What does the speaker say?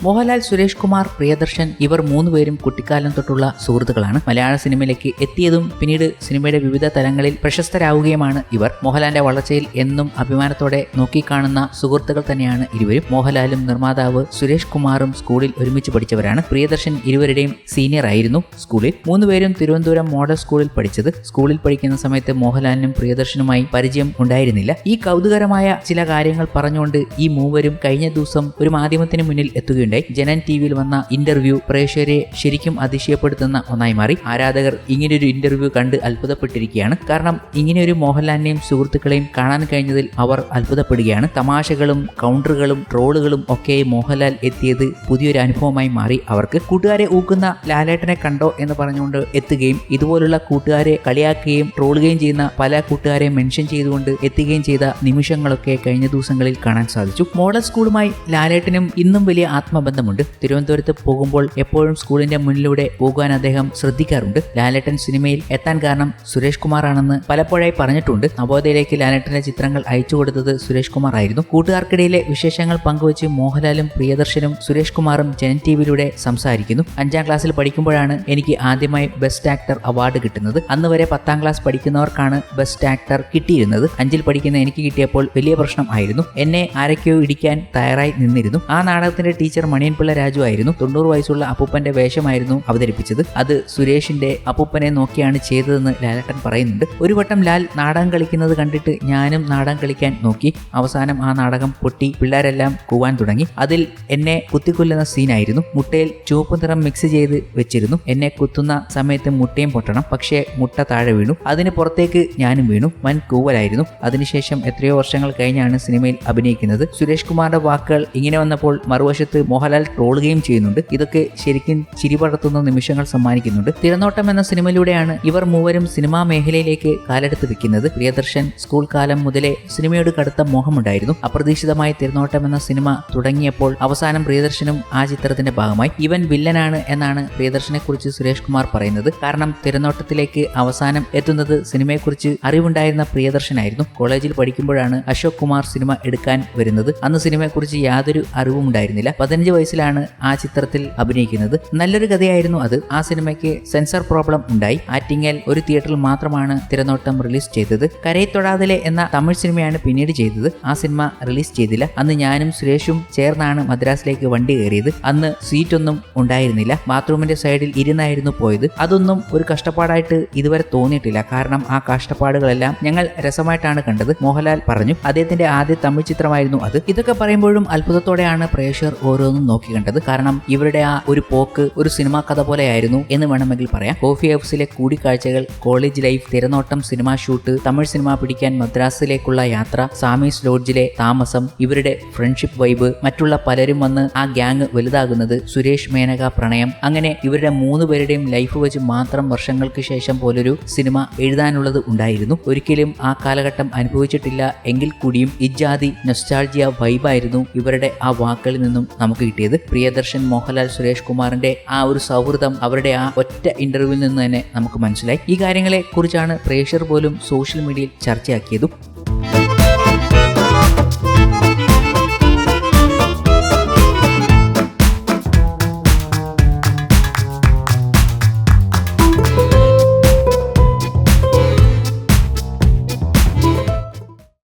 മോഹൻലാൽ, സുരേഷ് കുമാർ, പ്രിയദർശൻ ഇവർ മൂന്നുപേരും കുട്ടിക്കാലം തൊട്ടുള്ള സുഹൃത്തുക്കളാണ്. മലയാള സിനിമയിലേക്ക് എത്തിയതും പിന്നീട് സിനിമയുടെ വിവിധ തലങ്ങളിൽ പ്രശസ്തരാവുകയുമാണ് ഇവർ. മോഹൻലാലിന്റെ വളർച്ചയിൽ എന്നും അഭിമാനത്തോടെ നോക്കിക്കാണുന്ന സുഹൃത്തുക്കൾ തന്നെയാണ് ഇരുവരും. മോഹൻലാലും നിർമ്മാതാവ് സുരേഷ് കുമാറും സ്കൂളിൽ ഒരുമിച്ച് പഠിച്ചവരാണ്. പ്രിയദർശൻ ഇരുവരുടെയും സീനിയർ ആയിരുന്നു സ്കൂളിൽ. മൂന്നുപേരും തിരുവനന്തപുരം മോഡൽ സ്കൂളിൽ പഠിച്ചത്. സ്കൂളിൽ പഠിക്കുന്ന സമയത്ത് മോഹൻലാലിനും പ്രിയദർശനുമായി പരിചയം ഉണ്ടായിരുന്നില്ല. ഈ കൗതുകരമായ ചില കാര്യങ്ങൾ പറഞ്ഞുകൊണ്ട് ഈ മൂവരും കഴിഞ്ഞ ദിവസം ഒരു മാധ്യമത്തിന് മുന്നിൽ എത്തുകയുണ്ടായി. ജനൻ ടിവിയിൽ വന്ന ഇന്റർവ്യൂ പ്രേക്ഷകരെ ശരിക്കും അതിശയപ്പെടുത്തുന്ന ഒന്നായി മാറി. ആരാധകർ ഇങ്ങനെയൊരു ഇന്റർവ്യൂ കണ്ട് അത്ഭുതപ്പെട്ടിരിക്കുകയാണ്. കാരണം ഇങ്ങനെയൊരു മോഹൻലാലിനെയും സുഹൃത്തുക്കളെയും കാണാൻ കഴിഞ്ഞതിൽ അവർ അത്ഭുതപ്പെടുകയാണ്. തമാശകളും കൗണ്ടറുകളും ട്രോളുകളും ഒക്കെ മോഹൻലാൽ എത്തിയത് പുതിയൊരു അനുഭവമായി മാറി അവർക്ക്. കൂട്ടുകാരെ ഊക്കുന്ന ലാലേട്ടനെ കണ്ടോ എന്ന് പറഞ്ഞുകൊണ്ട് എത്തുകയും ഇതുപോലുള്ള കൂട്ടുകാരെ കളിയാക്കുകയും ട്രോളുകയും ചെയ്യുന്ന പല കൂട്ടുകാരെ മെൻഷൻ ചെയ്തുകൊണ്ട് എത്തുകയും ചെയ്ത നിമിഷങ്ങളൊക്കെ കഴിഞ്ഞ ദിവസങ്ങളിൽ കാണാൻ സാധിച്ചു. മോഡൽ സ്കൂളുമായി ലാലേട്ടനും ഇന്നും വലിയ ആത്മബന്ധമുണ്ട്. തിരുവനന്തപുരത്ത് പോകുമ്പോൾ എപ്പോഴും സ്കൂളിന്റെ മുന്നിലൂടെ പോകാൻ അദ്ദേഹം ശ്രദ്ധിക്കാറുണ്ട്. ലാലേട്ടൻ സിനിമയിൽ എത്താൻ കാരണം സുരേഷ് കുമാർ ആണെന്ന് പലപ്പോഴായി പറഞ്ഞിട്ടുണ്ട്. നവോദയയിലേക്ക് ലാലേട്ടന്റെ ചിത്രങ്ങൾ അയച്ചു കൊടുത്തത് സുരേഷ് കുമാർ ആയിരുന്നു. കൂട്ടുകാർക്കിടയിലെ വിശേഷങ്ങൾ പങ്കുവച്ച് മോഹൻലാലും പ്രിയദർശനും സുരേഷ് കുമാറും ജനൻ ടിവിയിലൂടെ സംസാരിക്കുന്നു. 5ാം ക്ലാസ്സിൽ പഠിക്കുമ്പോഴാണ് എനിക്ക് ആദ്യമായി ബെസ്റ്റ് ആക്ടർ അവാർഡ് കിട്ടുന്നത്. അന്ന് വരെ 10ാം ക്ലാസ് പഠിക്കുന്നവർക്കാണ് ബെസ്റ്റ് ആക്ടർ കിട്ടിയിരുന്നത്. 5ൽ പഠിക്കുന്ന എനിക്ക് കിട്ടിയപ്പോൾ വലിയ പ്രശ്നം ആയിരുന്നു. എന്നെ ആരൊക്കെയോ ഇടിക്കാൻ തയ്യാറായി നിന്നിരുന്നു. ആ നാടകത്തിന്റെ ടീച്ചർ മണിയൻപിള്ള രാജു ആയിരുന്നു. 90 വയസ്സുള്ള അപ്പൂപ്പന്റെ വേഷമായിരുന്നു അവതരിപ്പിച്ചത്. അത് സുരേഷിന്റെ അപ്പൂപ്പനെ നോക്കിയാണ് ചെയ്തതെന്ന് ലാലേട്ടൻ പറയുന്നുണ്ട്. ഒരു വട്ടം ലാൽ നാടകം കളിക്കുന്നത് കണ്ടിട്ട് ഞാനും നാടകം കളിക്കാൻ നോക്കി. അവസാനം ആ നാടകം പൊട്ടി പിള്ളേരെല്ലാം കൂവാൻ തുടങ്ങി. അതിൽ എന്നെ കുത്തിക്കൊല്ലുന്ന സീനായിരുന്നു. മുട്ടയിൽ ചുവപ്പ് നിറം മിക്സ് ചെയ്ത് വെച്ചിരുന്നു. എന്നെ കുത്തുന്ന സമയത്ത് മുട്ടയും പൊട്ടണം. പക്ഷേ മുട്ട താഴെ വീണു. അതിന് പുറത്തേക്ക് ഞാനും വീണു. വൻ കൂവലായിരുന്നു. അതിനുശേഷം എത്രയോ വർഷങ്ങൾ കഴിഞ്ഞാണ് സിനിമയിൽ അഭിനയിക്കുന്നത്. സുരേഷ് കുമാറിന്റെ വാക്കുകൾ ഇങ്ങനെ വന്നപ്പോൾ മറുവശത്ത് മോഹൻലാൽ ട്രോളുകയും ചെയ്യുന്നുണ്ട്. ഇതൊക്കെ ശരിക്കും ചിരിപടർത്തുന്ന നിമിഷങ്ങൾ സമ്മാനിക്കുന്നുണ്ട്. തിരനോട്ടം എന്ന സിനിമയിലൂടെയാണ് ഇവർ മൂവരും സിനിമാ മേഖലയിലേക്ക് കാലെടുത്ത് വെക്കുന്നത്. പ്രിയദർശൻ സ്കൂൾ കാലം മുതലേ സിനിമയോട് കടുത്ത മോഹമുണ്ടായിരുന്നു. അപ്രതീക്ഷിതമായി തിരനോട്ടം എന്ന സിനിമ തുടങ്ങിയപ്പോൾ അവസാനം പ്രിയദർശനും ആ ചിത്രത്തിന്റെ ഭാഗമായി. ഇവൻ വില്ലനാണ് എന്നാണ് പ്രിയദർശനെ കുറിച്ച് സുരേഷ് കുമാർ പറയുന്നത്. കാരണം തിരനോട്ടത്തിലേക്ക് അവസാനം എത്തുന്നത് സിനിമയെക്കുറിച്ച് അറിവുണ്ടായിരുന്ന പ്രിയദർശനായിരുന്നു. കോളേജിൽ പഠിക്കുമ്പോഴാണ് അശോക് കുമാർ സിനിമ എടുക്കാൻ വരുന്നത്. അന്ന് സിനിമയെക്കുറിച്ച് യാതൊരു അറിവും ഉണ്ടായിരുന്നില്ല. 15 വയസ്സിലാണ് ആ ചിത്രത്തിൽ അഭിനയിക്കുന്നത്. നല്ലൊരു കഥയായിരുന്നു അത്. ആ സിനിമയ്ക്ക് സെൻസർ പ്രോബ്ലം ഉണ്ടായി. ആറ്റിങ്ങൽ ഒരു തിയേറ്ററിൽ മാത്രമാണ് തിരനോട്ടം റിലീസ് ചെയ്തത്. കരയിൽ തൊടാതിലെ എന്ന തമിഴ് സിനിമയാണ് പിന്നീട് ചെയ്തത്. ആ സിനിമ റിലീസ് ചെയ്തില്ല. അന്ന് ഞാനും സുരേഷും ചേർന്നാണ് മദ്രാസിലേക്ക് വണ്ടി കയറിയത്. അന്ന് സീറ്റൊന്നും ഉണ്ടായിരുന്നില്ല. ബാത്റൂമിന്റെ സൈഡിൽ ഇരുന്നായിരുന്നു പോയത്. അതൊന്നും ഒരു കഷ്ടപ്പാടായിട്ട് ഇതുവരെ തോന്നിയിട്ടില്ല. കാരണം ആ കഷ്ടപ്പാടുകളെല്ലാം ഞങ്ങൾ രസമായിട്ടാണ് കണ്ടത്. മോഹൻലാൽ പറഞ്ഞു. അദ്ദേഹത്തിന്റെ ആദ്യ തമിഴ് ചിത്രമായിരുന്നു അത്. ഇതൊക്കെ പറയുമ്പോഴും അത്ഭുതത്തോടെയാണ് പ്രേക്ഷകർ ഓരോന്നും നോക്കി കണ്ടത്. കാരണം ഇവരുടെ ആ ഒരു പോക്ക് ഒരു സിനിമാ കഥ പോലെയായിരുന്നു എന്ന് വേണമെങ്കിൽ പറയാം. കോഫി ഹൗസിലെ കൂടിക്കാഴ്ചകൾ, college life, Thiranottam cinema shoot, Tamil cinema പിടിക്കാൻ മദ്രാസിലേക്കുള്ള യാത്ര, സാമീസ് ലോഡ്ജിലെ താമസം, ഇവരുടെ ഫ്രണ്ട്ഷിപ്പ് വൈബ്, മറ്റുള്ള പലരും വന്ന് ആ ഗ്യാങ് വലുതാകുന്നത്, സുരേഷ് മേനക പ്രണയം, അങ്ങനെ ഇവരുടെ 3 പേരുടെയും ലൈഫ് വെച്ച് മാത്രം വർഷങ്ങൾക്ക് ശേഷം പോലൊരു സിനിമ എഴുതാനുള്ളത് ഉണ്ടായിരുന്നു. ഒരിക്കലും ആ കാലഘട്ടം അനുഭവിച്ചിട്ടില്ല എങ്കിൽ കൂടിയും ഇജാതി നൊസ്റ്റാൾജിയ വൈബായിരുന്നു ഇവരുടെ ആ വാക്കുകളിൽ നിന്നും നമുക്ക് കിട്ടിയത്. പ്രിയദർശൻ, മോഹൻലാൽ, സുരേഷ് കുമാറിന്റെ ആ ഒരു സൗഹൃദം അവരുടെ ആ ഒറ്റ ഇന്റർവ്യൂവിൽ നിന്ന് തന്നെ നമുക്ക് മനസ്സിലായി. ഈ കാര്യങ്ങളെ കുറിച്ചാണ് പ്രേക്ഷകർ പോലും സോഷ്യൽ മീഡിയയിൽ ചർച്ചയാക്കിയതും.